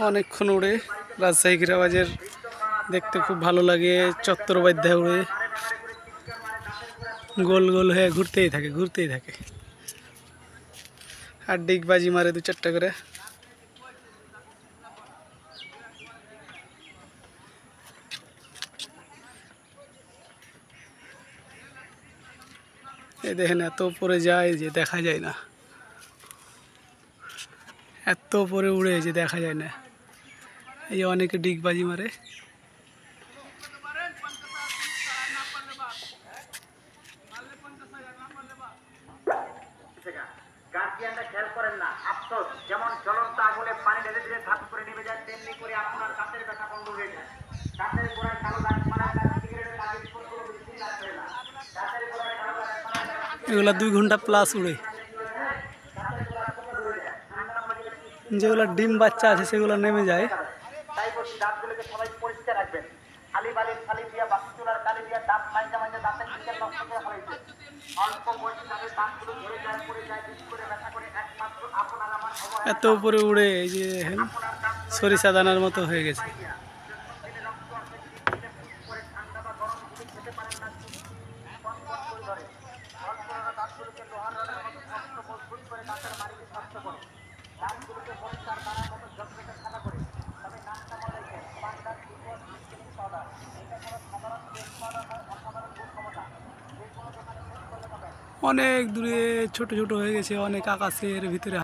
অনেকক্ষণ উড়ে রাজশাহী হীরাবাজের দেখতে খুব ভালো লাগে। চত্বরবাদ্যা উড়ে গোল গোল হয়ে ঘুরতেই থাকে আর ডিগবাজি মারে 2-4টা করে। এই দেখেন এত উপরে যায় যে দেখা যায় না, এত উপরে উড়ে যে দেখা যায় না। এই অনেকে ডিগবাজি মারে। গার্জিয়ানরা খেয়াল করেন না, আফসোস যেমন জ্বলন্ত আগুনে পানি ধীরে ধীরে ধাপ করে নেমে যায়, তেমনি করে আপনার দাঁতের ব্যথা বন্ধ হয়ে যায়। দাঁতের গোড়ায় কালো দাগ মারা যায়, সিগারেটের দাগের স্পর্শগুলো বেশি লাগবে না। দাঁতের গোড়ায় কালো দাগ মারা যায়, এগুলা 2 ঘন্টা প্লাস উড়ে। যেগুলো ডিম বাচ্চা আছে সেগুলো নেমে যায়। তাই বলছি দাঁতগুলোকে সবাই পরিষ্কার রাখবেন। আলি বালির ফালি দিয়া বাসি চুলার কালি দিয়া দাঁত মাইজা মাইজা দাঁতের দিকে নষ্ট করে ফেলেছে। অল্প বয়সী তাদের দাঁতগুলো ধরে যায়, পড়ে যায়, বেশি করে ব্যথা করে, একমাত্র আপনার আমার এত উপরে উড়ে এই যে দেখেন সরিষা দানার মতো হয়ে গেছে। ঠান্ডা বা গরম জিনিস খেতে পারেন না, কনকন করে ধরে। অল্প দাঁতগুলোকে লোহার রডের মতো শক্ত মজবুত করে দাঁতের মাড়িকে শক্ত করে। দাঁতগুলোকে পরিষ্কার করার মতো যত্নকে সাদা করে। তবে নাকটা মনে রাখবেন, পান্ডার সুপার স্কিলিং পাউডার। এটা কোনো সাধারণ পেস্ট পাউডার নয়, অসাধারণ গুণ ক্ষমতা। যে কোনো দোকানে শেষ করলে পাবেন। অনেক দূরে ছোট ছোট হয়ে গেছে, অনেক আকাশের ভিতরে।